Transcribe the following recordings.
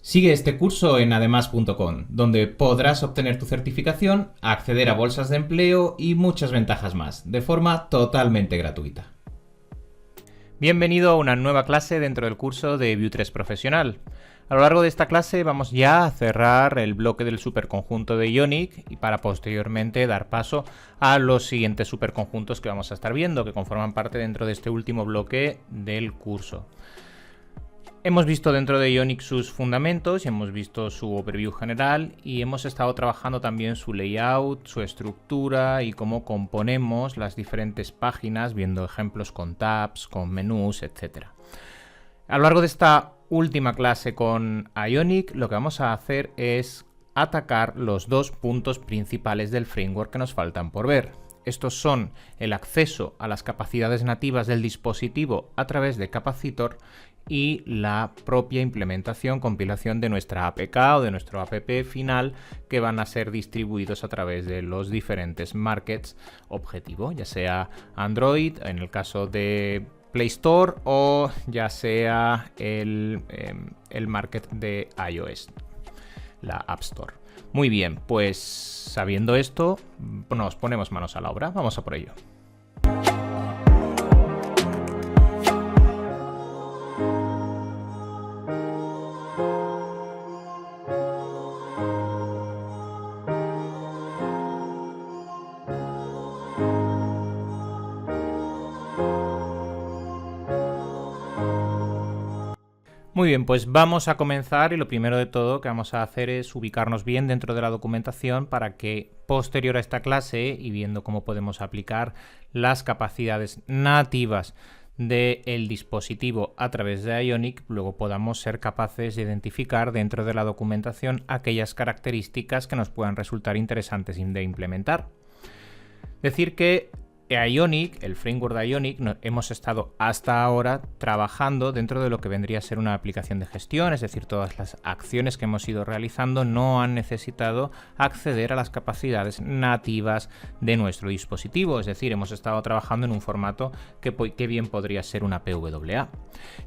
Sigue este curso en además.com, donde podrás obtener tu certificación, acceder a bolsas de empleo y muchas ventajas más, de forma totalmente gratuita. Bienvenido a una nueva clase dentro del curso de Vue 3 Profesional. A lo largo de esta clase vamos ya a cerrar el bloque del superconjunto de Ionic y para posteriormente dar paso a los siguientes superconjuntos que vamos a estar viendo, que conforman parte dentro de este último bloque del curso. Hemos visto dentro de Ionic sus fundamentos y hemos visto su overview general y hemos estado trabajando también su layout, su estructura y cómo componemos las diferentes páginas, viendo ejemplos con tabs, con menús, etc. A lo largo de esta última clase con Ionic, lo que vamos a hacer es atacar los dos puntos principales del framework que nos faltan por ver. Estos son el acceso a las capacidades nativas del dispositivo a través de Capacitor y la propia implementación, compilación de nuestra APK o de nuestro app final, que van a ser distribuidos a través de los diferentes markets objetivo, ya sea Android, en el caso de Play Store, o ya sea el market de iOS, la App Store. Muy bien, pues sabiendo esto, nos ponemos manos a la obra. Vamos a por ello. Muy bien, pues vamos a comenzar y lo primero de todo que vamos a hacer es ubicarnos bien dentro de la documentación para que posterior a esta clase y viendo cómo podemos aplicar las capacidades nativas del dispositivo a través de Ionic, luego podamos ser capaces de identificar dentro de la documentación aquellas características que nos puedan resultar interesantes de implementar. Decir que Ionic, el framework de Ionic, hemos estado hasta ahora trabajando dentro de lo que vendría a ser una aplicación de gestión, es decir, todas las acciones que hemos ido realizando no han necesitado acceder a las capacidades nativas de nuestro dispositivo, es decir, hemos estado trabajando en un formato que bien podría ser una PWA.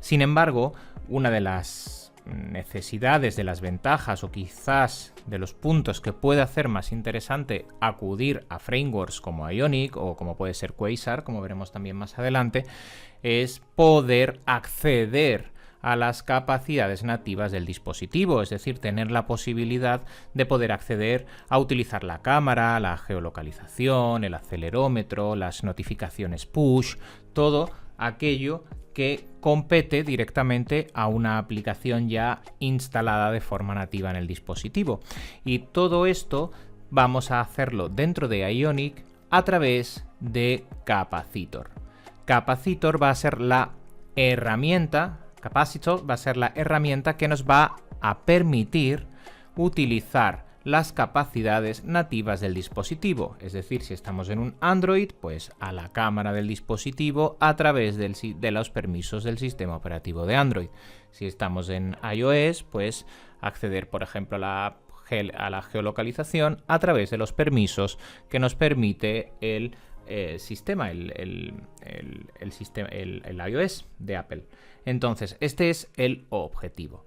Sin embargo, una de las necesidades, de las ventajas o quizás de los puntos que puede hacer más interesante acudir a frameworks como Ionic o como puede ser Quasar, como veremos también más adelante, es poder acceder a las capacidades nativas del dispositivo, es decir, tener la posibilidad de poder acceder a utilizar la cámara, la geolocalización, el acelerómetro, las notificaciones push, todo aquello que compete directamente a una aplicación ya instalada de forma nativa en el dispositivo. Y todo esto vamos a hacerlo dentro de Ionic a través de Capacitor. Capacitor va a ser la herramienta, Capacitor va a ser la herramienta que nos va a permitir utilizar las capacidades nativas del dispositivo, es decir, si estamos en un Android, pues a la cámara del dispositivo a través de los permisos del sistema operativo de Android. Si estamos en iOS, pues acceder, por ejemplo, a la geolocalización a través de los permisos que nos permite el sistema, el iOS de Apple. Entonces, este es el objetivo.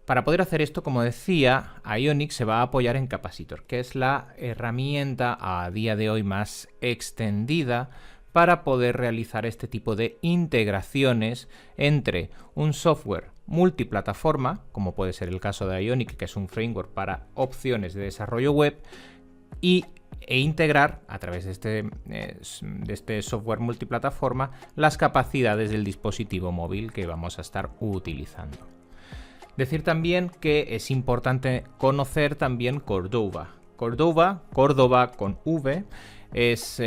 Para poder hacer esto, como decía, Ionic se va a apoyar en Capacitor, que es la herramienta a día de hoy más extendida para poder realizar este tipo de integraciones entre un software multiplataforma, como puede ser el caso de Ionic, que es un framework para opciones de desarrollo web, e integrar a través de este software multiplataforma las capacidades del dispositivo móvil que vamos a estar utilizando. Decir también que es importante conocer también Cordova. Córdoba con V, es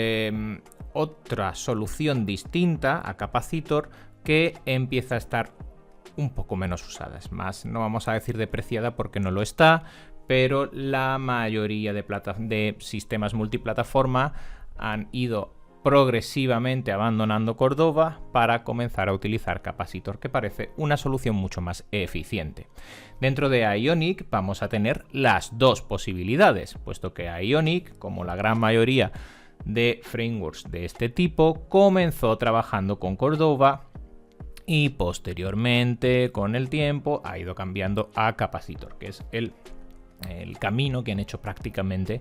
otra solución distinta a Capacitor que empieza a estar un poco menos usada. Es más, no vamos a decir depreciada porque no lo está, pero la mayoría de sistemas multiplataforma han ido progresivamente abandonando Cordova para comenzar a utilizar Capacitor, que parece una solución mucho más eficiente. Dentro de Ionic vamos a tener las dos posibilidades, puesto que Ionic, como la gran mayoría de frameworks de este tipo, comenzó trabajando con Cordova y posteriormente, con el tiempo, ha ido cambiando a capacitor, que es el camino que han hecho prácticamente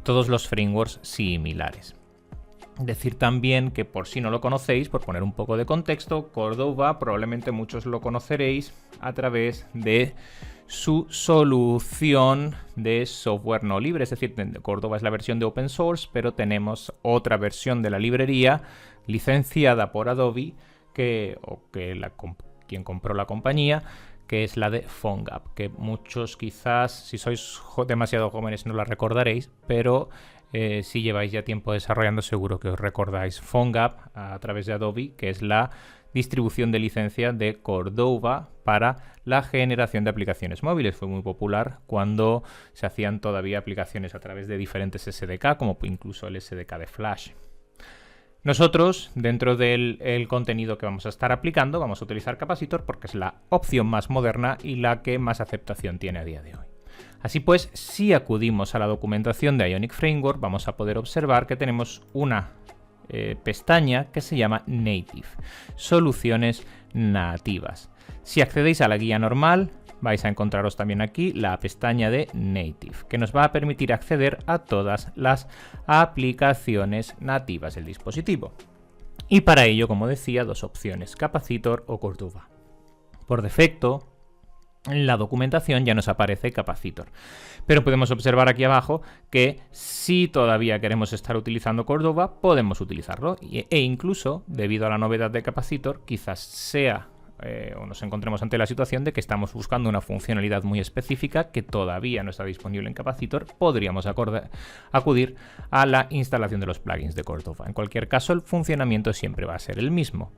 todos los frameworks similares. Decir también que, por si no lo conocéis, por poner un poco de contexto, Cordova probablemente muchos lo conoceréis a través de su solución de software no libre, es decir, Cordova es la versión de open source, pero tenemos otra versión de la librería licenciada por Adobe, quien compró la compañía, que es la de PhoneGap, que muchos quizás, si sois demasiado jóvenes, no la recordaréis, pero si lleváis ya tiempo desarrollando, seguro que os recordáis PhoneGap a través de Adobe, que es la distribución de licencia de Cordova para la generación de aplicaciones móviles. Fue muy popular cuando se hacían todavía aplicaciones a través de diferentes SDK, como incluso el SDK de Flash. Nosotros, dentro del contenido que vamos a estar aplicando, vamos a utilizar Capacitor porque es la opción más moderna y la que más aceptación tiene a día de hoy. Así pues, si acudimos a la documentación de Ionic Framework, vamos a poder observar que tenemos una pestaña que se llama Native, soluciones nativas. Si accedéis a la guía normal, vais a encontraros también aquí la pestaña de Native, que nos va a permitir acceder a todas las aplicaciones nativas del dispositivo. Y para ello, como decía, dos opciones, Capacitor o Cordova. Por defecto, en la documentación ya nos aparece Capacitor, pero podemos observar aquí abajo que si todavía queremos estar utilizando Cordova, podemos utilizarlo e incluso, debido a la novedad de Capacitor, quizás sea o nos encontremos ante la situación de que estamos buscando una funcionalidad muy específica que todavía no está disponible en Capacitor, podríamos acudir a la instalación de los plugins de Cordova. En cualquier caso, el funcionamiento siempre va a ser el mismo.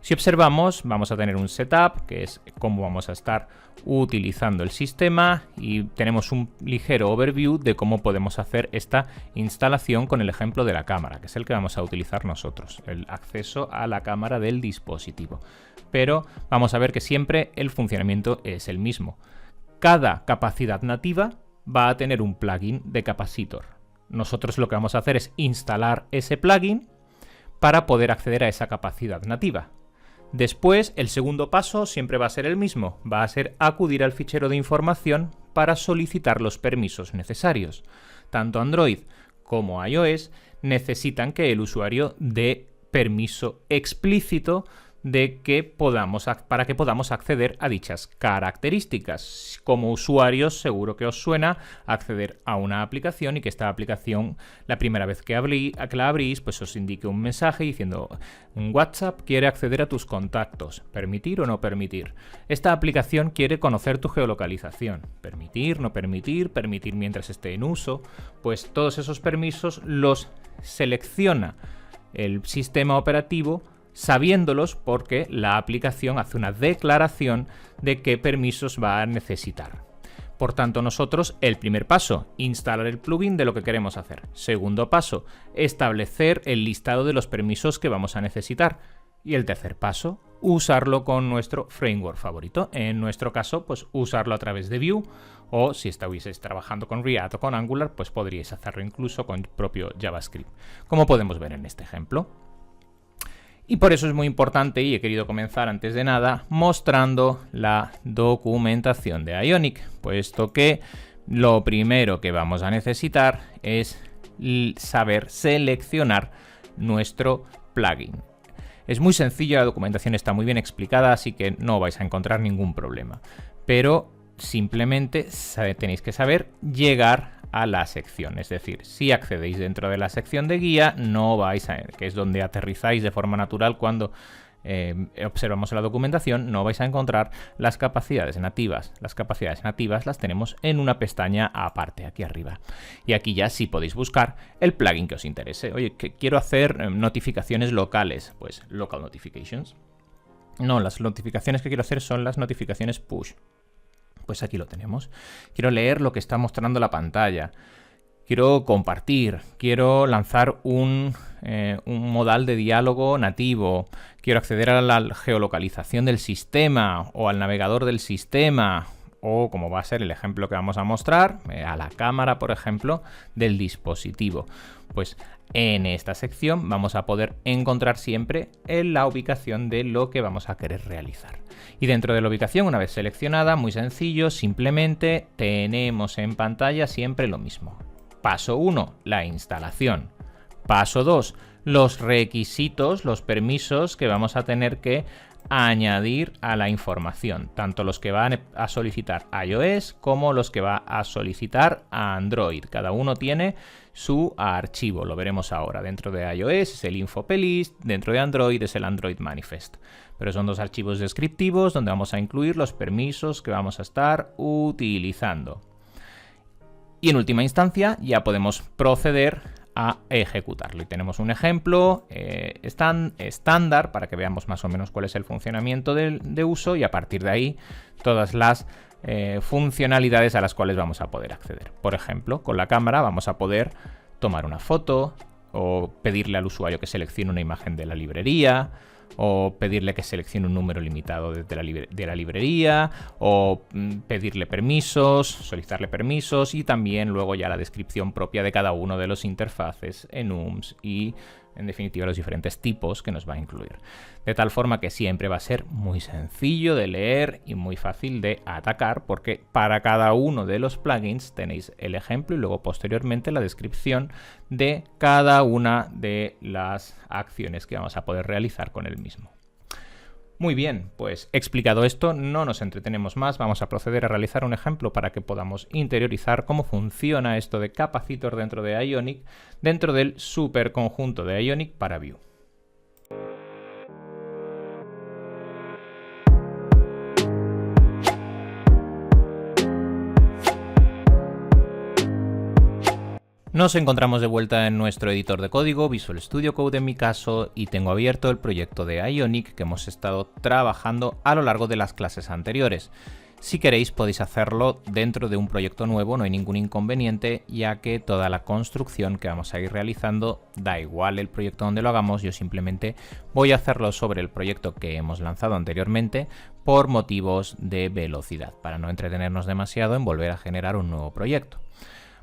Si observamos, vamos a tener un setup, que es cómo vamos a estar utilizando el sistema, y tenemos un ligero overview de cómo podemos hacer esta instalación con el ejemplo de la cámara, que es el que vamos a utilizar nosotros, el acceso a la cámara del dispositivo. Pero vamos a ver que siempre el funcionamiento es el mismo. Cada capacidad nativa va a tener un plugin de Capacitor. Nosotros lo que vamos a hacer es instalar ese plugin para poder acceder a esa capacidad nativa. Después, el segundo paso siempre va a ser el mismo, va a ser acudir al fichero de información para solicitar los permisos necesarios. Tanto Android como iOS necesitan que el usuario dé permiso explícito para que podamos acceder a dichas características. Como usuarios, seguro que os suena acceder a una aplicación y que esta aplicación, la primera vez que la abrís, pues os indique un mensaje diciendo: un WhatsApp quiere acceder a tus contactos, ¿permitir o no permitir? Esta aplicación quiere conocer tu geolocalización, ¿permitir, no permitir, permitir mientras esté en uso? Pues todos esos permisos los selecciona el sistema operativo sabiéndolos, porque la aplicación hace una declaración de qué permisos va a necesitar. Por tanto, nosotros, el primer paso, instalar el plugin de lo que queremos hacer. Segundo paso, establecer el listado de los permisos que vamos a necesitar. Y el tercer paso, usarlo con nuestro framework favorito. En nuestro caso, pues usarlo a través de Vue, o si estuvieseis trabajando con React o con Angular, pues podríais hacerlo incluso con propio JavaScript, como podemos ver en este ejemplo. Y por eso es muy importante, y he querido comenzar antes de nada mostrando la documentación de Ionic, puesto que lo primero que vamos a necesitar es saber seleccionar nuestro plugin. Es muy sencillo, la documentación está muy bien explicada, así que no vais a encontrar ningún problema. Pero simplemente tenéis que saber llegar a la sección, es decir, si accedéis dentro de la sección de guía, no vais a, que es donde aterrizáis de forma natural cuando observamos la documentación, no vais a encontrar las capacidades nativas. Las capacidades nativas las tenemos en una pestaña aparte, aquí arriba. Y aquí ya sí podéis buscar el plugin que os interese. Oye, que quiero hacer notificaciones locales, pues Local Notifications. No, las notificaciones que quiero hacer son las notificaciones push. Pues aquí lo tenemos. Quiero leer lo que está mostrando la pantalla. Quiero compartir. Quiero lanzar un modal de diálogo nativo. Quiero acceder a la geolocalización del sistema o al navegador del sistema. o como va a ser el ejemplo que vamos a mostrar, a la cámara, por ejemplo, del dispositivo. Pues en esta sección vamos a poder encontrar siempre la ubicación de lo que vamos a querer realizar. Y dentro de la ubicación, una vez seleccionada, muy sencillo, simplemente tenemos en pantalla siempre lo mismo. Paso 1, la instalación. Paso 2, los requisitos, los permisos que vamos a tener que añadir a la información, tanto los que van a solicitar iOS como los que va a solicitar a Android. Cada uno tiene su archivo, lo veremos ahora. Dentro de iOS es el InfoPlist, dentro de Android es el Android Manifest. Pero son dos archivos descriptivos donde vamos a incluir los permisos que vamos a estar utilizando. Y en última instancia ya podemos proceder a ejecutarlo. Y tenemos un ejemplo estándar para que veamos más o menos cuál es el funcionamiento de uso y a partir de ahí todas las funcionalidades a las cuales vamos a poder acceder. Por ejemplo, con la cámara vamos a poder tomar una foto o pedirle al usuario que seleccione una imagen de la librería, o pedirle que seleccione un número limitado de la librería, o pedirle permisos, solicitarle permisos y también luego ya la descripción propia de cada uno de los interfaces, enums y en definitiva los diferentes tipos que nos va a incluir. De tal forma que siempre va a ser muy sencillo de leer y muy fácil de atacar porque para cada uno de los plugins tenéis el ejemplo y luego posteriormente la descripción de cada una de las acciones que vamos a poder realizar con el mismo. Muy bien, pues explicado esto, no nos entretenemos más, vamos a proceder a realizar un ejemplo para que podamos interiorizar cómo funciona esto de Capacitor dentro de Ionic, dentro del superconjunto de Ionic para Vue. Nos encontramos de vuelta en nuestro editor de código, Visual Studio Code en mi caso, y tengo abierto el proyecto de Ionic que hemos estado trabajando a lo largo de las clases anteriores. Si queréis podéis hacerlo dentro de un proyecto nuevo, no hay ningún inconveniente, ya que toda la construcción que vamos a ir realizando, da igual el proyecto donde lo hagamos, yo simplemente voy a hacerlo sobre el proyecto que hemos lanzado anteriormente por motivos de velocidad, para no entretenernos demasiado en volver a generar un nuevo proyecto.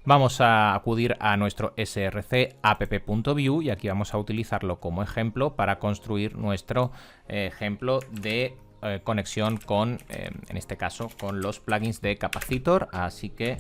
Vamos a acudir a nuestro src app.vue y aquí vamos a utilizarlo como ejemplo para construir nuestro ejemplo de conexión con, en este caso, con los plugins de Capacitor. Así que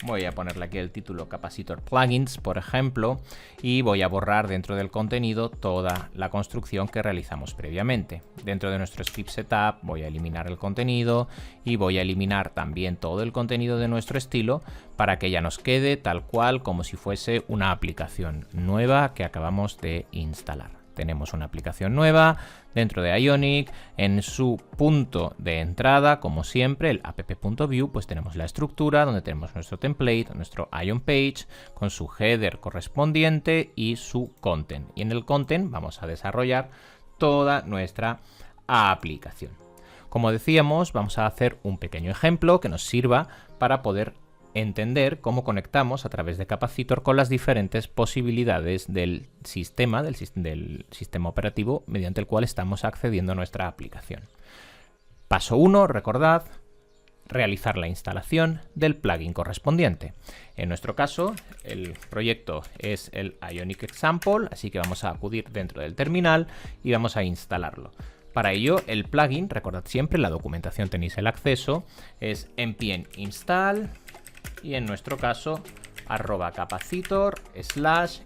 voy a ponerle aquí el título Capacitor Plugins, por ejemplo, y voy a borrar dentro del contenido toda la construcción que realizamos previamente. Dentro de nuestro script setup voy a eliminar el contenido y voy a eliminar también todo el contenido de nuestro estilo para que ya nos quede tal cual como si fuese una aplicación nueva que acabamos de instalar. Tenemos una aplicación nueva dentro de Ionic. En su punto de entrada, como siempre, el app.vue, pues tenemos la estructura donde tenemos nuestro template, nuestro Ion page, con su header correspondiente y su content. Y en el content vamos a desarrollar toda nuestra aplicación. Como decíamos, vamos a hacer un pequeño ejemplo que nos sirva para poder entender cómo conectamos a través de Capacitor con las diferentes posibilidades del sistema operativo mediante el cual estamos accediendo a nuestra aplicación. Paso 1, recordad, realizar la instalación del plugin correspondiente. En nuestro caso, el proyecto es el Ionic Example, así que vamos a acudir dentro del terminal y vamos a instalarlo. Para ello, el plugin, recordad siempre, en la documentación tenéis el acceso, es npm install y en nuestro caso @capacitor/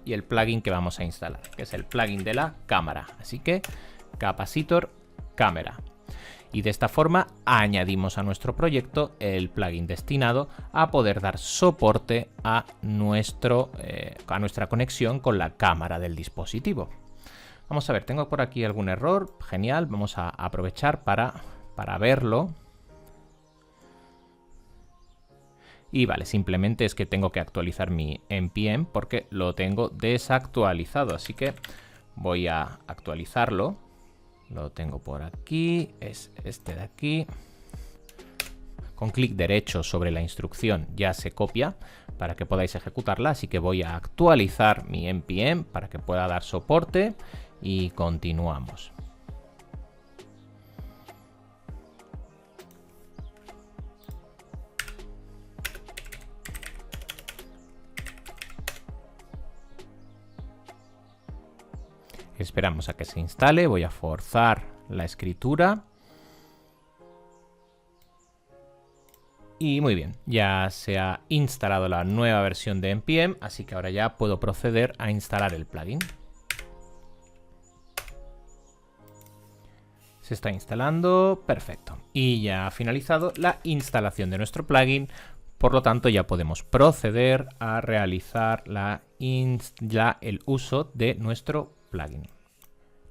y el plugin que vamos a instalar, que es el plugin de la cámara. Así que Capacitor cámara. Y de esta forma añadimos a nuestro proyecto el plugin destinado a poder dar soporte a nuestra conexión con la cámara del dispositivo. Vamos a ver, tengo por aquí algún error. Genial, vamos a aprovechar para verlo. Y vale, simplemente es que tengo que actualizar mi npm porque lo tengo desactualizado. Así que voy a actualizarlo. Lo tengo por aquí, es este de aquí. Con clic derecho sobre la instrucción ya se copia para que podáis ejecutarla. Así que voy a actualizar mi npm para que pueda dar soporte y continuamos. Esperamos a que se instale, voy a forzar la escritura. Y muy bien, ya se ha instalado la nueva versión de NPM, así que ahora ya puedo proceder a instalar el plugin. Se está instalando, perfecto. Y ya ha finalizado la instalación de nuestro plugin, por lo tanto ya podemos proceder a realizar el uso de nuestro plugin.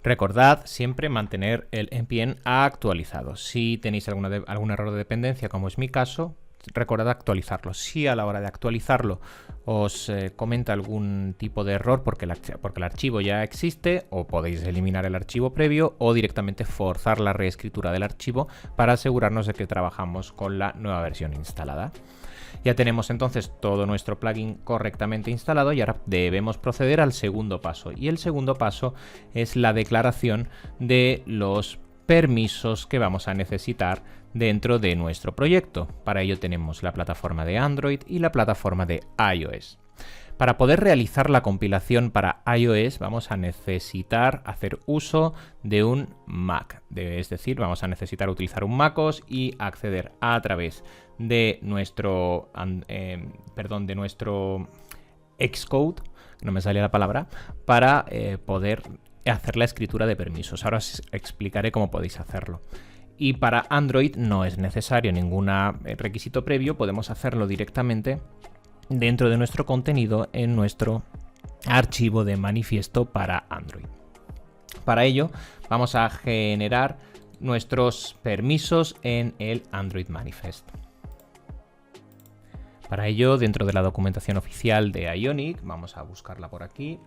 Recordad siempre mantener el NPM actualizado. Si tenéis algún error de dependencia, como es mi caso, recordad actualizarlo. Si a la hora de actualizarlo os comenta algún tipo de error porque el archivo ya existe, o podéis eliminar el archivo previo o directamente forzar la reescritura del archivo para asegurarnos de que trabajamos con la nueva versión instalada. Ya tenemos entonces todo nuestro plugin correctamente instalado y ahora debemos proceder al segundo paso. Y el segundo paso es la declaración de los permisos que vamos a necesitar dentro de nuestro proyecto. Para ello tenemos la plataforma de Android y la plataforma de iOS. Para poder realizar la compilación para iOS vamos a necesitar hacer uso de un Mac, es decir, vamos a necesitar utilizar un MacOS y acceder a través de nuestro Xcode, no me salía la palabra, para poder hacer la escritura de permisos. Ahora os explicaré cómo podéis hacerlo. Y para Android no es necesario ningún requisito previo, podemos hacerlo directamente dentro de nuestro contenido en nuestro archivo de manifiesto para Android. Para ello vamos a generar nuestros permisos en el Android Manifest. Para ello, dentro de la documentación oficial de Ionic, vamos a buscarla por aquí,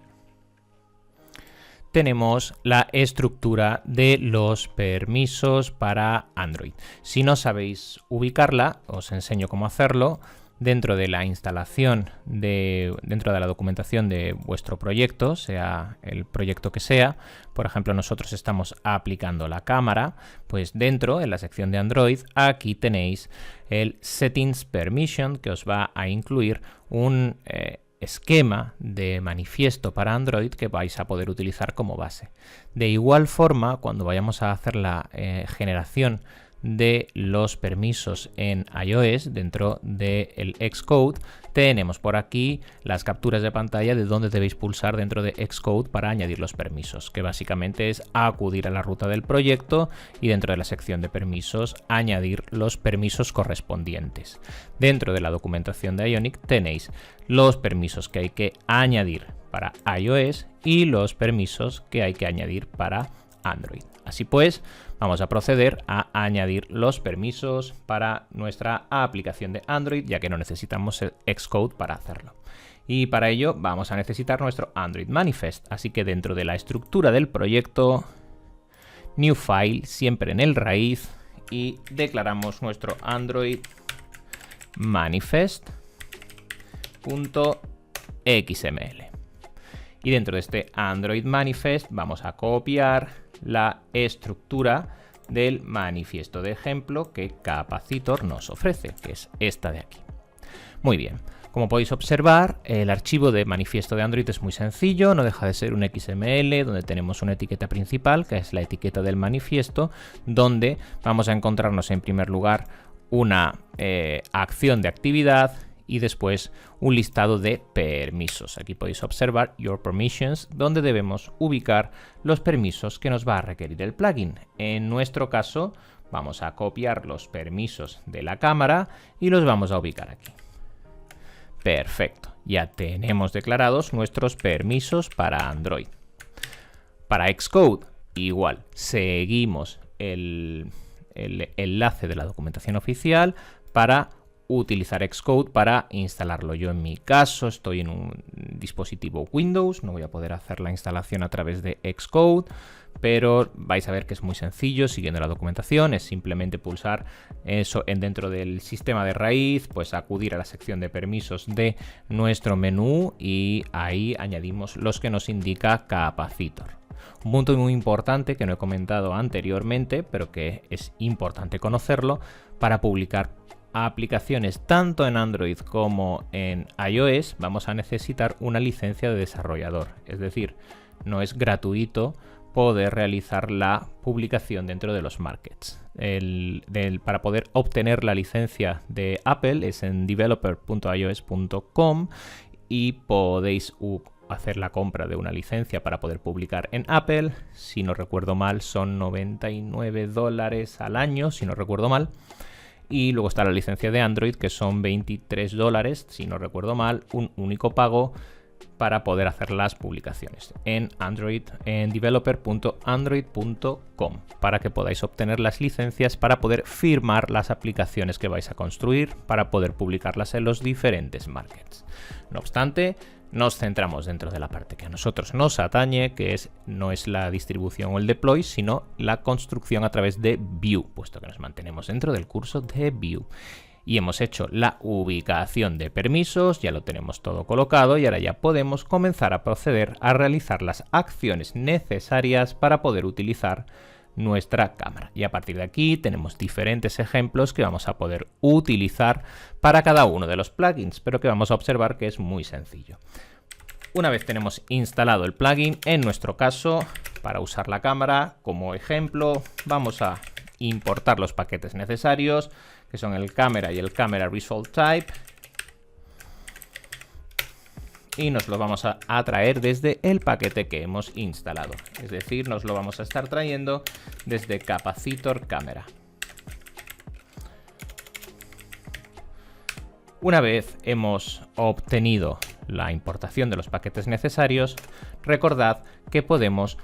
tenemos la estructura de los permisos para Android. Si no sabéis ubicarla, os enseño cómo hacerlo. Dentro de la instalación, dentro de la documentación de vuestro proyecto, sea el proyecto que sea, por ejemplo nosotros estamos aplicando la cámara, pues dentro, en la sección de Android, aquí tenéis el Settings Permission, que os va a incluir un esquema de manifiesto para Android que vais a poder utilizar como base. De igual forma, cuando vayamos a hacer la generación de los permisos en iOS dentro del Xcode, tenemos por aquí las capturas de pantalla de dónde debéis pulsar dentro de Xcode para añadir los permisos, que básicamente es acudir a la ruta del proyecto y dentro de la sección de permisos añadir los permisos correspondientes. Dentro de la documentación de Ionic tenéis los permisos que hay que añadir para iOS y los permisos que hay que añadir para Android. Así pues, vamos a proceder a añadir los permisos para nuestra aplicación de Android, ya que no necesitamos el Xcode para hacerlo. Y para ello vamos a necesitar nuestro Android Manifest. Así que dentro de la estructura del proyecto, New File, siempre en el raíz, y declaramos nuestro Android Manifest.xml. Y dentro de este Android Manifest vamos a copiar la estructura del manifiesto de ejemplo que Capacitor nos ofrece, que es esta de aquí. Muy bien, como podéis observar, el archivo de manifiesto de Android es muy sencillo, no deja de ser un XML donde tenemos una etiqueta principal, que es la etiqueta del manifiesto, donde vamos a encontrarnos en primer lugar una acción de actividad y después un listado de permisos. Aquí podéis observar Your Permissions, donde debemos ubicar los permisos que nos va a requerir el plugin. En nuestro caso, vamos a copiar los permisos de la cámara y los vamos a ubicar aquí. Perfecto, ya tenemos declarados nuestros permisos para Android. Para Xcode, igual, seguimos el enlace de la documentación oficial para utilizar Xcode para instalarlo. Yo en mi caso estoy en un dispositivo Windows, no voy a poder hacer la instalación a través de Xcode, pero vais a ver que es muy sencillo siguiendo la documentación. Es simplemente pulsar eso dentro del sistema de raíz, pues acudir a la sección de permisos de nuestro menú y ahí añadimos los que nos indica Capacitor. Un punto muy importante que no he comentado anteriormente, pero que es importante conocerlo: para publicar aplicaciones tanto en Android como en iOS vamos a necesitar una licencia de desarrollador. Es decir, no es gratuito poder realizar la publicación dentro de los markets. Para poder obtener la licencia de Apple es en developer.ios.com y podéis hacer la compra de una licencia para poder publicar en Apple. Si no recuerdo mal, son $99 al año, si no recuerdo mal. Y luego está la licencia de Android, que son $23, si no recuerdo mal, un único pago para poder hacer las publicaciones en Android, en developer.android.com, para que podáis obtener las licencias para poder firmar las aplicaciones que vais a construir, para poder publicarlas en los diferentes markets. No obstante, nos centramos dentro de la parte que a nosotros nos atañe, que no es la distribución o el deploy, sino la construcción a través de Vue, puesto que nos mantenemos dentro del curso de Vue. Y hemos hecho la ubicación de permisos, ya lo tenemos todo colocado y ahora ya podemos comenzar a proceder a realizar las acciones necesarias para poder utilizar nuestra cámara. Y a partir de aquí tenemos diferentes ejemplos que vamos a poder utilizar para cada uno de los plugins, pero que vamos a observar que es muy sencillo. Una vez tenemos instalado el plugin, en nuestro caso, para usar la cámara como ejemplo, vamos a importar los paquetes necesarios, que son el Camera y el Camera Result Type, y nos lo vamos a traer desde el paquete que hemos instalado. Es decir, nos lo vamos a estar trayendo desde Capacitor Camera. Una vez hemos obtenido la importación de los paquetes necesarios, recordad que podemos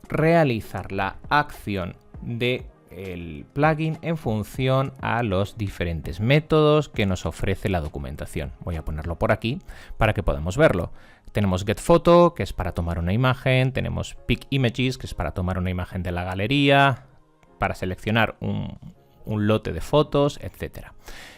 realizar la acción de el plugin en función a los diferentes métodos que nos ofrece la documentación. Voy a ponerlo por aquí para que podamos verlo. Tenemos GetPhoto, que es para tomar una imagen, tenemos PicImages, que es para tomar una imagen de la galería, para seleccionar un lote de fotos, etc.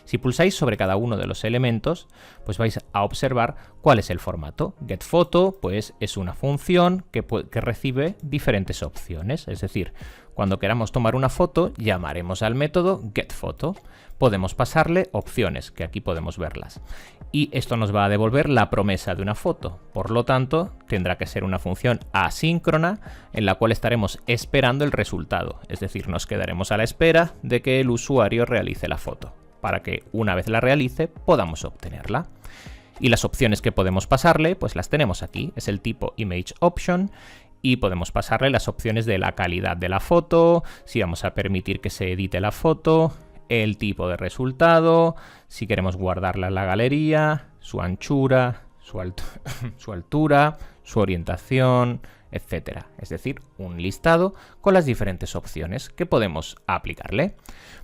Si pulsáis sobre cada uno de los elementos, pues vais a observar cuál es el formato. GetPhoto, pues es una función que recibe diferentes opciones, es decir, cuando queramos tomar una foto, llamaremos al método getPhoto. Podemos pasarle opciones, que aquí podemos verlas. Y esto nos va a devolver la promesa de una foto. Por lo tanto, tendrá que ser una función asíncrona en la cual estaremos esperando el resultado. Es decir, nos quedaremos a la espera de que el usuario realice la foto, para que una vez la realice podamos obtenerla. Y las opciones que podemos pasarle, pues las tenemos aquí. Es el tipo Image Option. Y podemos pasarle las opciones de la calidad de la foto, si vamos a permitir que se edite la foto, el tipo de resultado, si queremos guardarla en la galería, su anchura, su altura, su orientación, etc. Es decir, un listado con las diferentes opciones que podemos aplicarle.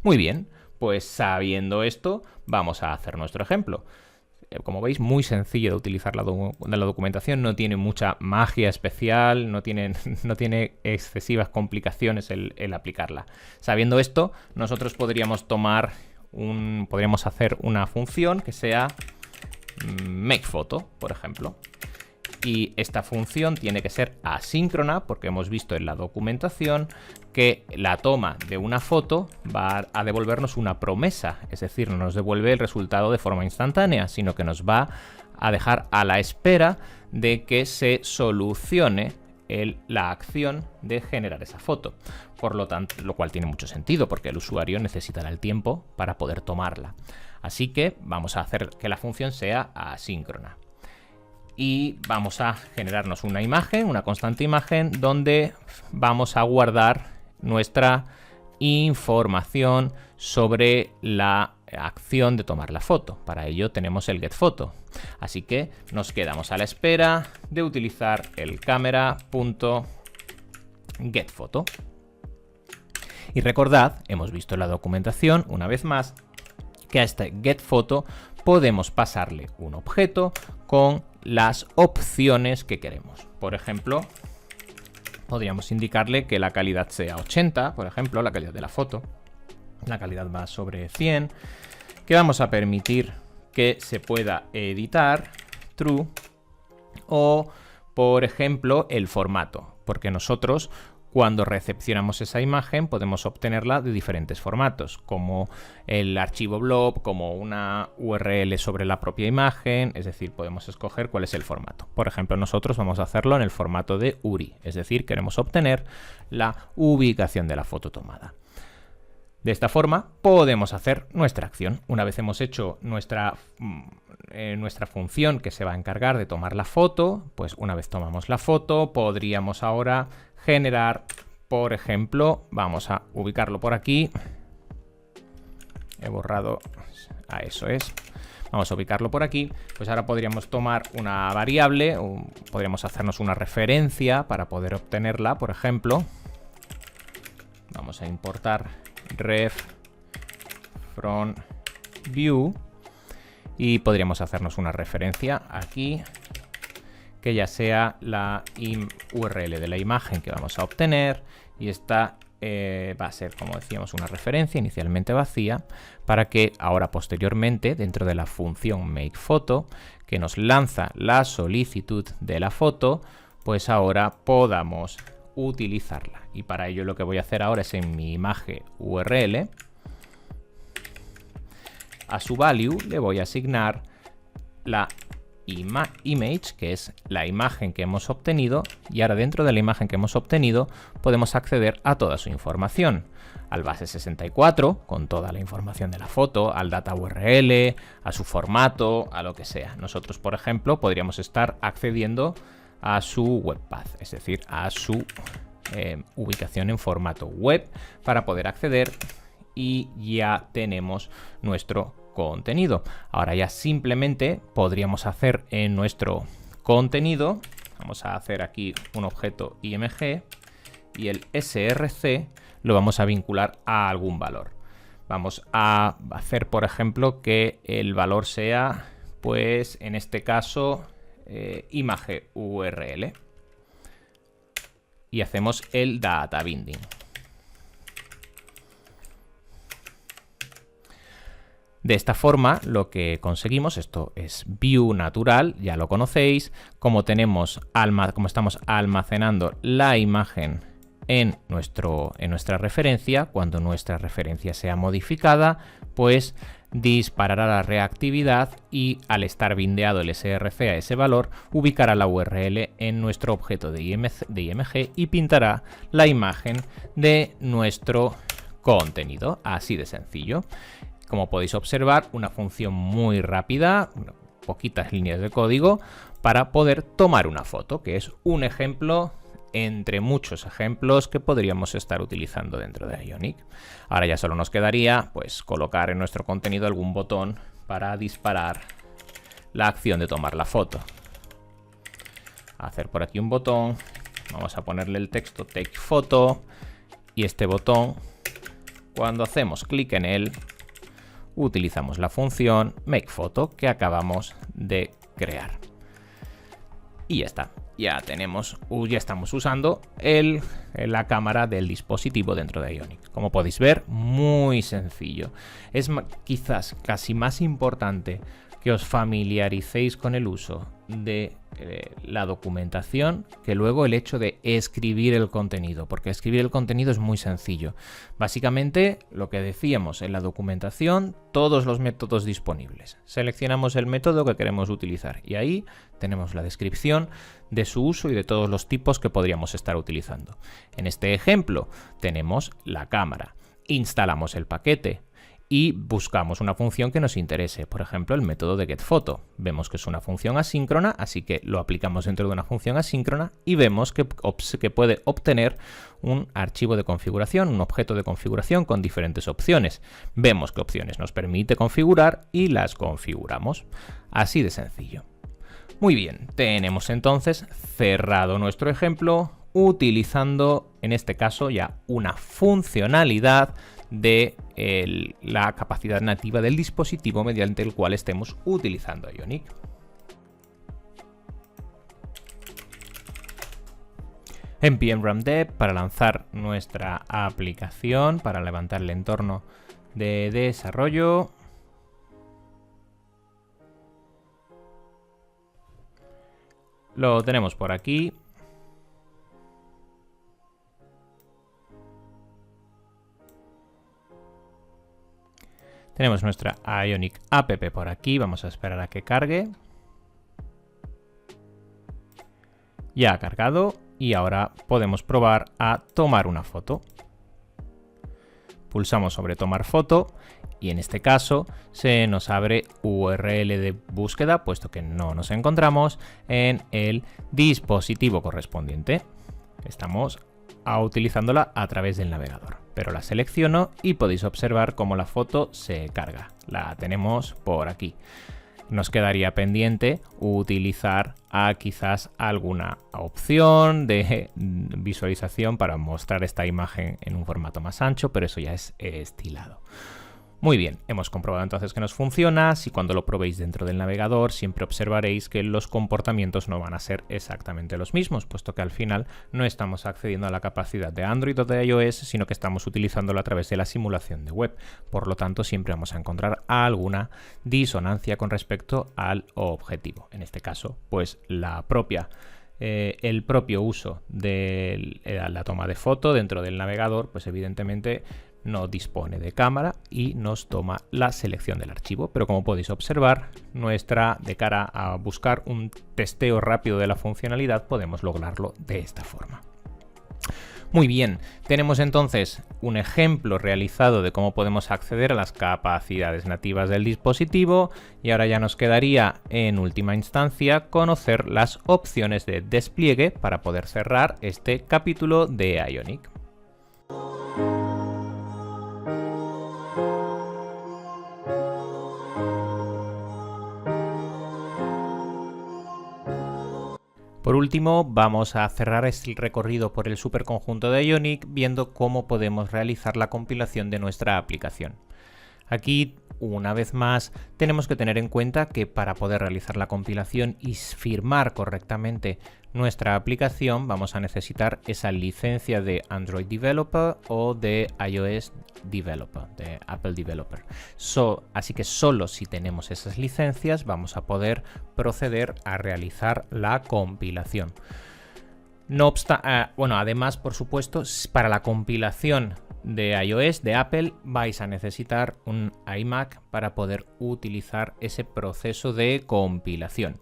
Muy bien, pues sabiendo esto, vamos a hacer nuestro ejemplo. Como veis, muy sencillo de utilizar la documentación, no tiene mucha magia especial, no tiene excesivas complicaciones el aplicarla. Sabiendo esto, nosotros podríamos hacer una función que sea makePhoto, por ejemplo. Y esta función tiene que ser asíncrona porque hemos visto en la documentación que la toma de una foto va a devolvernos una promesa, es decir, no nos devuelve el resultado de forma instantánea, sino que nos va a dejar a la espera de que se solucione la acción de generar esa foto. Por lo tanto, lo cual tiene mucho sentido porque el usuario necesitará el tiempo para poder tomarla. Así que vamos a hacer que la función sea asíncrona. Y vamos a generarnos una imagen, una constante imagen, donde vamos a guardar nuestra información sobre la acción de tomar la foto. Para ello tenemos el getPhoto. Así que nos quedamos a la espera de utilizar el camera.getPhoto. Y recordad, hemos visto en la documentación, una vez más, que a este getPhoto podemos pasarle un objeto con las opciones que queremos. Por ejemplo, podríamos indicarle que la calidad sea 80, por ejemplo, la calidad de la foto. La calidad va sobre 100. Que vamos a permitir que se pueda editar, true. O, por ejemplo, el formato. Porque nosotros, cuando recepcionamos esa imagen podemos obtenerla de diferentes formatos, como el archivo blob, como una URL sobre la propia imagen, es decir, podemos escoger cuál es el formato. Por ejemplo, nosotros vamos a hacerlo en el formato de URI, es decir, queremos obtener la ubicación de la foto tomada. De esta forma podemos hacer nuestra acción. Una vez hemos hecho nuestra función que se va a encargar de tomar la foto, pues una vez tomamos la foto podríamos ahora generar, por ejemplo, vamos a ubicarlo por aquí. He borrado, eso es. Vamos a ubicarlo por aquí. Pues ahora podríamos tomar una variable, o podríamos hacernos una referencia para poder obtenerla, por ejemplo. Vamos a importar ref from view y podríamos hacernos una referencia aquí que ya sea la URL de la imagen que vamos a obtener, y esta va a ser, como decíamos, una referencia inicialmente vacía, para que ahora posteriormente dentro de la función makePhoto que nos lanza la solicitud de la foto, pues ahora podamos utilizarla. Y para ello lo que voy a hacer ahora es en mi imagen URL, a su value le voy a asignar la image, que es la imagen que hemos obtenido, y ahora dentro de la imagen que hemos obtenido podemos acceder a toda su información, al base 64 con toda la información de la foto, al data URL, a su formato, a lo que sea. Nosotros, por ejemplo, podríamos estar accediendo a su webpath, es decir, a su ubicación en formato web para poder acceder, y ya tenemos nuestro contenido. Ahora ya simplemente podríamos hacer en nuestro contenido, vamos a hacer aquí un objeto img y el src lo vamos a vincular a algún valor. Vamos a hacer, por ejemplo, que el valor sea, pues en este caso, image URL, y hacemos el data binding. De esta forma lo que conseguimos, esto es view natural, ya lo conocéis, como estamos almacenando la imagen en nuestra referencia, cuando nuestra referencia sea modificada, pues disparará la reactividad y al estar bindeado el src a ese valor, ubicará la URL en nuestro objeto de img y pintará la imagen de nuestro contenido, así de sencillo. Como podéis observar, una función muy rápida, poquitas líneas de código, para poder tomar una foto, que es un ejemplo entre muchos ejemplos que podríamos estar utilizando dentro de Ionic. Ahora ya solo nos quedaría pues colocar en nuestro contenido algún botón para disparar la acción de tomar la foto. Hacer por aquí un botón, vamos a ponerle el texto Take Photo, y este botón, cuando hacemos clic en él, utilizamos la función makePhoto que acabamos de crear. Y ya está. Ya estamos usando la cámara del dispositivo dentro de Ionic. Como podéis ver, muy sencillo. Es quizás casi más importante que os familiaricéis con el uso de la documentación que luego el hecho de escribir el contenido, porque escribir el contenido es muy sencillo. Básicamente, lo que decíamos en la documentación, todos los métodos disponibles. Seleccionamos el método que queremos utilizar y ahí tenemos la descripción de su uso y de todos los tipos que podríamos estar utilizando. En este ejemplo tenemos la cámara, instalamos el paquete y buscamos una función que nos interese, por ejemplo el método de getPhoto. Vemos que es una función asíncrona, así que lo aplicamos dentro de una función asíncrona y vemos que puede obtener un archivo de configuración, un objeto de configuración con diferentes opciones. Vemos qué opciones nos permite configurar y las configuramos. Así de sencillo. Muy bien, tenemos entonces cerrado nuestro ejemplo utilizando en este caso ya una funcionalidad de la capacidad nativa del dispositivo mediante el cual estemos utilizando Ionic. npm run dev para lanzar nuestra aplicación, para levantar el entorno de desarrollo. Lo tenemos por aquí. Tenemos nuestra Ionic app por aquí, vamos a esperar a que cargue. Ya ha cargado y ahora podemos probar a tomar una foto. Pulsamos sobre tomar foto y en este caso se nos abre URL de búsqueda, puesto que no nos encontramos en el dispositivo correspondiente. Estamos utilizándola a través del navegador, pero la selecciono y podéis observar cómo la foto se carga. La tenemos por aquí. Nos quedaría pendiente utilizar quizás alguna opción de visualización para mostrar esta imagen en un formato más ancho, pero eso ya es estilado. Muy bien, hemos comprobado entonces que nos funciona. Si cuando lo probéis dentro del navegador siempre observaréis que los comportamientos no van a ser exactamente los mismos, puesto que al final no estamos accediendo a la capacidad de Android o de iOS, sino que estamos utilizándolo a través de la simulación de web. Por lo tanto, siempre vamos a encontrar alguna disonancia con respecto al objetivo. En este caso, pues el propio uso de la toma de foto dentro del navegador, pues evidentemente no dispone de cámara y nos toma la selección del archivo, pero como podéis observar, de cara a buscar un testeo rápido de la funcionalidad, podemos lograrlo de esta forma. Muy bien, tenemos entonces un ejemplo realizado de cómo podemos acceder a las capacidades nativas del dispositivo y ahora ya nos quedaría en última instancia conocer las opciones de despliegue para poder cerrar este capítulo de Ionic. Por último, vamos a cerrar este recorrido por el superconjunto de Ionic viendo cómo podemos realizar la compilación de nuestra aplicación. Aquí, una vez más, tenemos que tener en cuenta que para poder realizar la compilación y firmar correctamente nuestra aplicación vamos a necesitar esa licencia de Android Developer o de iOS Developer, de Apple Developer. Así que solo si tenemos esas licencias vamos a poder proceder a realizar la compilación. No obstante, además, por supuesto, para la compilación de iOS de Apple vais a necesitar un iMac para poder utilizar ese proceso de compilación.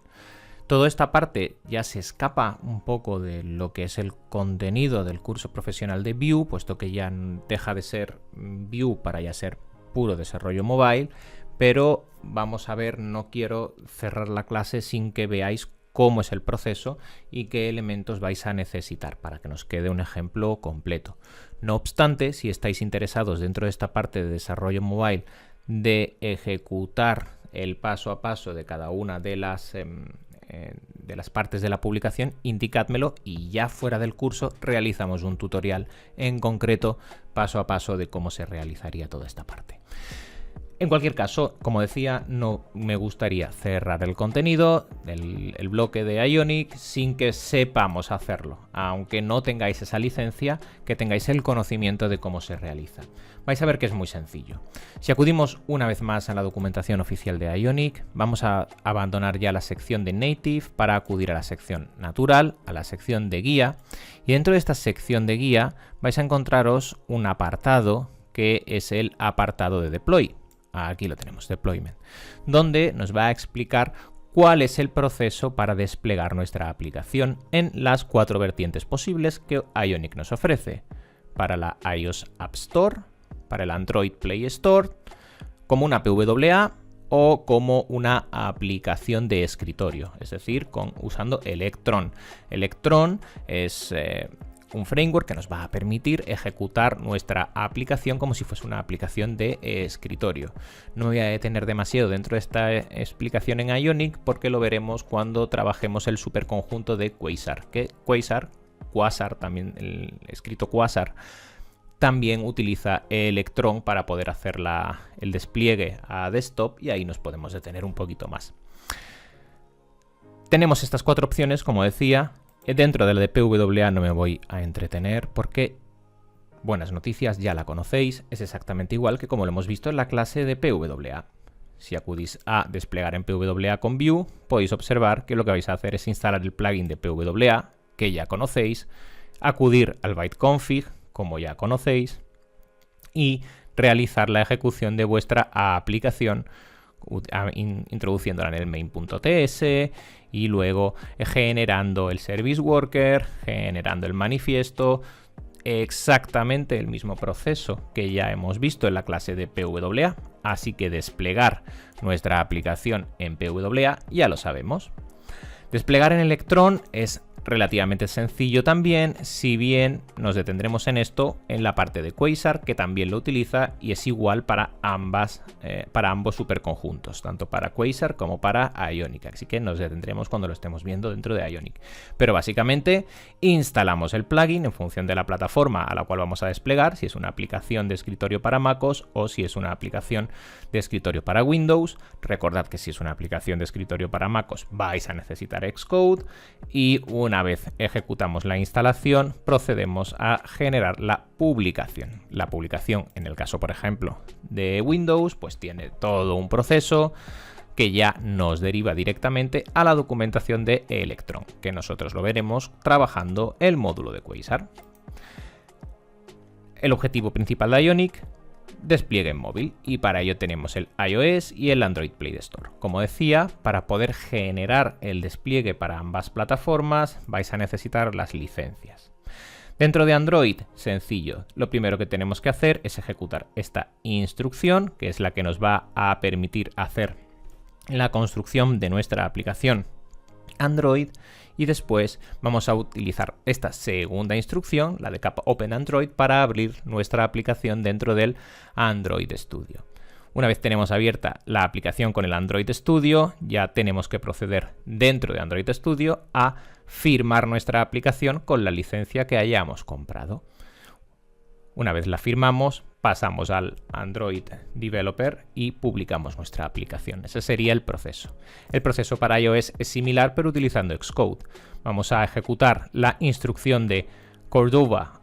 Toda esta parte ya se escapa un poco de lo que es el contenido del curso profesional de Vue, puesto que ya deja de ser Vue para ya ser puro desarrollo mobile, pero vamos a ver, no quiero cerrar la clase sin que veáis cómo es el proceso y qué elementos vais a necesitar para que nos quede un ejemplo completo. No obstante, si estáis interesados dentro de esta parte de desarrollo mobile de ejecutar el paso a paso de cada una de las partes de la publicación, indicádmelo y ya fuera del curso realizamos un tutorial en concreto paso a paso de cómo se realizaría toda esta parte. En cualquier caso, como decía, no me gustaría cerrar el contenido del bloque de Ionic sin que sepamos hacerlo. Aunque no tengáis esa licencia, que tengáis el conocimiento de cómo se realiza. Vais a ver que es muy sencillo. Si acudimos una vez más a la documentación oficial de Ionic, vamos a abandonar ya la sección de Native para acudir a la sección Natural, a la sección de Guía. Y dentro de esta sección de Guía vais a encontraros un apartado que es el apartado de Deploy. Aquí lo tenemos, Deployment, donde nos va a explicar cuál es el proceso para desplegar nuestra aplicación en las 4 vertientes posibles que Ionic nos ofrece. Para la iOS App Store, para el Android Play Store, como una PWA o como una aplicación de escritorio, es decir, usando Electron. Electron es un framework que nos va a permitir ejecutar nuestra aplicación como si fuese una aplicación de escritorio. No voy a detener demasiado dentro de esta explicación en Ionic porque lo veremos cuando trabajemos el superconjunto de Quasar, que Quasar también, el escrito Quasar, también utiliza Electron para poder hacer el despliegue a desktop y ahí nos podemos detener un poquito más. Tenemos estas 4 opciones, como decía. Dentro de la de PWA no me voy a entretener porque, buenas noticias, ya la conocéis, es exactamente igual que como lo hemos visto en la clase de PWA. Si acudís a desplegar en PWA con Vue, podéis observar que lo que vais a hacer es instalar el plugin de PWA, que ya conocéis, acudir al byteconfig, como ya conocéis, y realizar la ejecución de vuestra aplicación introduciéndola en el main.ts y luego generando el service worker, generando el manifiesto, exactamente el mismo proceso que ya hemos visto en la clase de PWA. Así que desplegar nuestra aplicación en PWA ya lo sabemos. Desplegar en Electron es relativamente sencillo también, si bien nos detendremos en esto en la parte de Quasar, que también lo utiliza y es igual para ambos superconjuntos, tanto para Quasar como para Ionic, así que nos detendremos cuando lo estemos viendo dentro de Ionic. Pero básicamente instalamos el plugin en función de la plataforma a la cual vamos a desplegar, si es una aplicación de escritorio para MacOS o si es una aplicación de escritorio para Windows. Recordad que si es una aplicación de escritorio para MacOS vais a necesitar Xcode y una vez ejecutamos la instalación, procedemos a generar la publicación. La publicación, en el caso, por ejemplo, de Windows, pues tiene todo un proceso que ya nos deriva directamente a la documentación de Electron, que nosotros lo veremos trabajando el módulo de Quasar. El objetivo principal de Ionic: despliegue en móvil, y para ello tenemos el iOS y el Android Play Store. Como decía, para poder generar el despliegue para ambas plataformas vais a necesitar las licencias. Dentro de Android, sencillo, lo primero que tenemos que hacer es ejecutar esta instrucción, que es la que nos va a permitir hacer la construcción de nuestra aplicación Android, y después vamos a utilizar esta segunda instrucción, la de capa Open Android, para abrir nuestra aplicación dentro del Android Studio. Una vez tenemos abierta la aplicación con el Android Studio, ya tenemos que proceder dentro de Android Studio a firmar nuestra aplicación con la licencia que hayamos comprado. Una vez la firmamos, pasamos al Android Developer y publicamos nuestra aplicación. Ese sería el proceso. El proceso para iOS es similar, pero utilizando Xcode. Vamos a ejecutar la instrucción de Cordova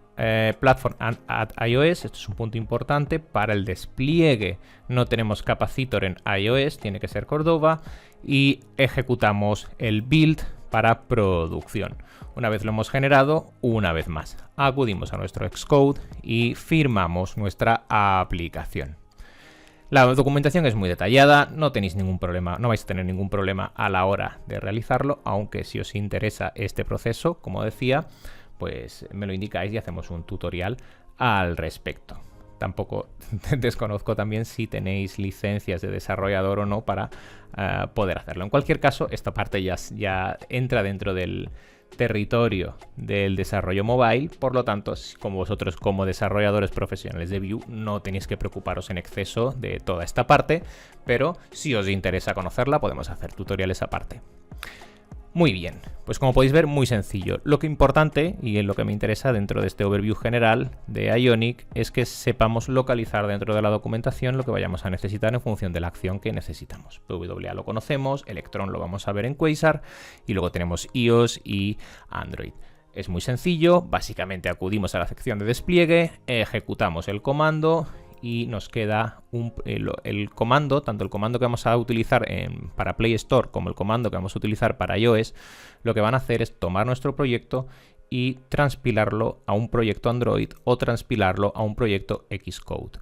Platform at iOS. Esto es un punto importante. Para el despliegue no tenemos capacitor en iOS, tiene que ser Cordova, y ejecutamos el build para producción. Una vez lo hemos generado, una vez más acudimos a nuestro Xcode y firmamos nuestra aplicación. La documentación es muy detallada, no tenéis ningún problema, no vais a tener ningún problema a la hora de realizarlo, aunque si os interesa este proceso, como decía, pues me lo indicáis y hacemos un tutorial al respecto. Tampoco desconozco también si tenéis licencias de desarrollador o no para poder hacerlo. En cualquier caso, esta parte ya entra dentro del territorio del desarrollo mobile, por lo tanto, como vosotros como desarrolladores profesionales de Vue no tenéis que preocuparos en exceso de toda esta parte, pero si os interesa conocerla podemos hacer tutoriales aparte. Muy bien, pues como podéis ver, muy sencillo. Lo que importante y en lo que me interesa dentro de este overview general de Ionic es que sepamos localizar dentro de la documentación lo que vayamos a necesitar en función de la acción que necesitamos. PWA lo conocemos, Electron lo vamos a ver en Quasar y luego tenemos iOS y Android. Es muy sencillo, básicamente acudimos a la sección de despliegue, ejecutamos el comando y nos queda el comando, tanto el comando que vamos a utilizar para Play Store como el comando que vamos a utilizar para iOS. Lo que van a hacer es tomar nuestro proyecto y transpilarlo a un proyecto Android o transpilarlo a un proyecto Xcode.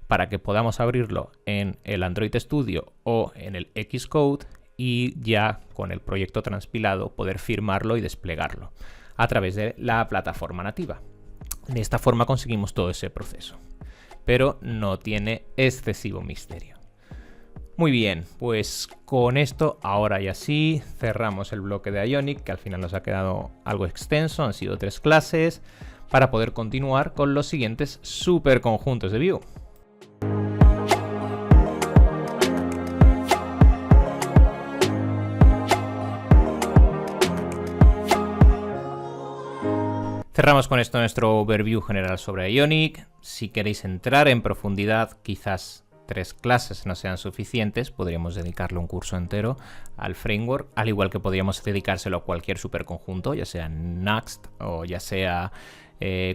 Para que podamos abrirlo en el Android Studio o en el Xcode y ya con el proyecto transpilado poder firmarlo y desplegarlo a través de la plataforma nativa. De esta forma conseguimos todo ese proceso, pero no tiene excesivo misterio. Muy bien, pues con esto ahora ya sí cerramos el bloque de Ionic, que al final nos ha quedado algo extenso, han sido 3 clases, para poder continuar con los siguientes superconjuntos de Vue. Cerramos con esto nuestro overview general sobre Ionic. Si queréis entrar en profundidad, quizás 3 clases no sean suficientes, podríamos dedicarle un curso entero al framework, al igual que podríamos dedicárselo a cualquier superconjunto, ya sea Next o ya sea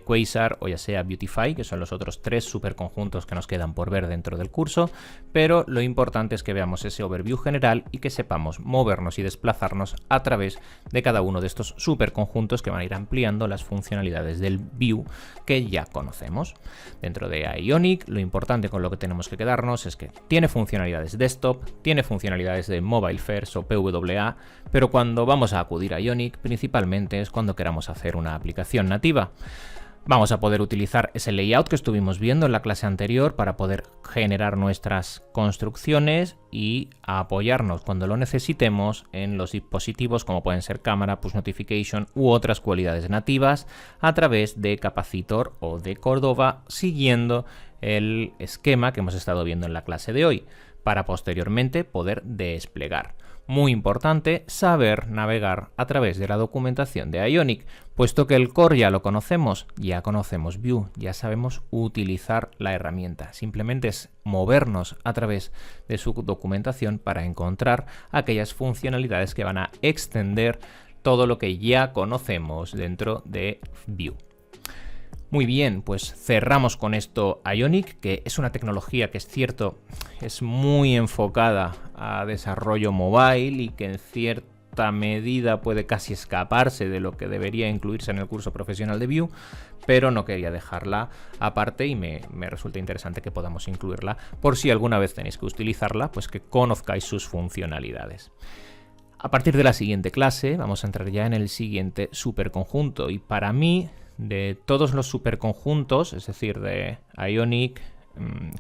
Quasar o ya sea Beautify, que son los otros 3 superconjuntos que nos quedan por ver dentro del curso, pero lo importante es que veamos ese overview general y que sepamos movernos y desplazarnos a través de cada uno de estos superconjuntos que van a ir ampliando las funcionalidades del view que ya conocemos. Dentro de Ionic, lo importante con lo que tenemos que quedarnos es que tiene funcionalidades desktop, tiene funcionalidades de mobile first o PWA, pero cuando vamos a acudir a Ionic principalmente es cuando queramos hacer una aplicación nativa. Vamos a poder utilizar ese layout que estuvimos viendo en la clase anterior para poder generar nuestras construcciones y apoyarnos cuando lo necesitemos en los dispositivos como pueden ser cámara, push notification u otras cualidades nativas a través de Capacitor o de Cordova, siguiendo el esquema que hemos estado viendo en la clase de hoy, para posteriormente poder desplegar. Muy importante saber navegar a través de la documentación de Ionic, puesto que el core ya lo conocemos, ya conocemos Vue, ya sabemos utilizar la herramienta. Simplemente es movernos a través de su documentación para encontrar aquellas funcionalidades que van a extender todo lo que ya conocemos dentro de Vue. Muy bien, pues cerramos con esto Ionic, que es una tecnología que es cierto, es muy enfocada a desarrollo mobile y que en cierta medida puede casi escaparse de lo que debería incluirse en el curso profesional de Vue, pero no quería dejarla aparte y me resulta interesante que podamos incluirla por si alguna vez tenéis que utilizarla, pues que conozcáis sus funcionalidades. A partir de la siguiente clase vamos a entrar ya en el siguiente superconjunto y para mí, de todos los superconjuntos, es decir, de Ionic,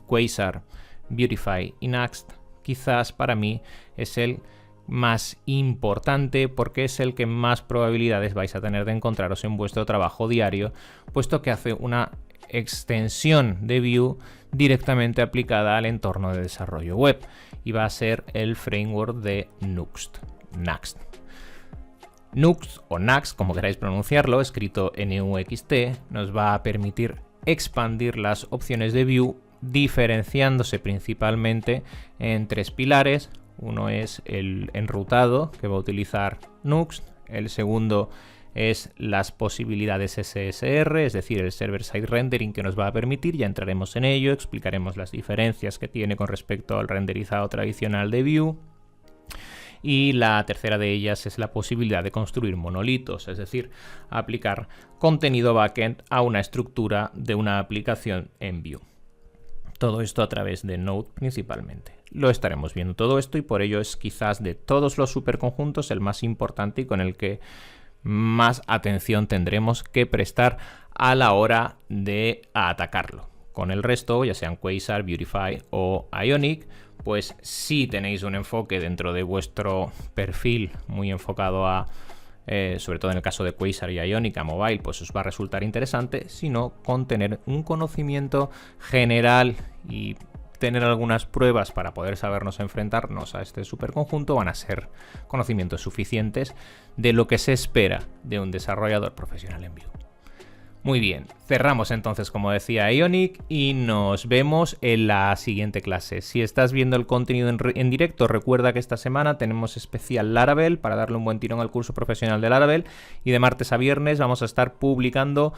Quasar, Beautify y Nuxt, quizás para mí es el más importante porque es el que más probabilidades vais a tener de encontraros en vuestro trabajo diario, puesto que hace una extensión de Vue directamente aplicada al entorno de desarrollo web y va a ser el framework de Nuxt. Nuxt o Nuxt, como queráis pronunciarlo, escrito Nuxt, nos va a permitir expandir las opciones de Vue diferenciándose principalmente en 3 pilares. Uno es el enrutado que va a utilizar Nuxt, el segundo es las posibilidades SSR, es decir, el server-side rendering que nos va a permitir, ya entraremos en ello, explicaremos las diferencias que tiene con respecto al renderizado tradicional de Vue. Y la tercera de ellas es la posibilidad de construir monolitos, es decir, aplicar contenido backend a una estructura de una aplicación en Vue. Todo esto a través de Node principalmente. Lo estaremos viendo todo esto y por ello es quizás de todos los superconjuntos el más importante y con el que más atención tendremos que prestar a la hora de atacarlo. Con el resto, ya sean Quasar, Beautify o Ionic, pues sí tenéis un enfoque dentro de vuestro perfil muy enfocado a, sobre todo en el caso de Quasar y Ionic, a mobile, pues os va a resultar interesante, sino con tener un conocimiento general y tener algunas pruebas para poder sabernos enfrentarnos a este superconjunto van a ser conocimientos suficientes de lo que se espera de un desarrollador profesional en Vue. Muy bien, cerramos entonces, como decía, Ionic y nos vemos en la siguiente clase. Si estás viendo el contenido en directo, recuerda que esta semana tenemos especial Laravel para darle un buen tirón al curso profesional de Laravel y de martes a viernes vamos a estar publicando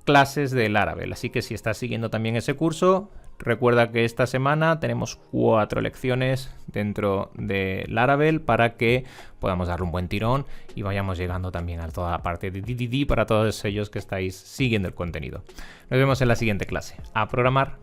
clases de Laravel. Así que si estás siguiendo también ese curso, recuerda que esta semana tenemos 4 lecciones dentro de Laravel para que podamos darle un buen tirón y vayamos llegando también a toda la parte de DDD para todos ellos que estáis siguiendo el contenido. Nos vemos en la siguiente clase. A programar.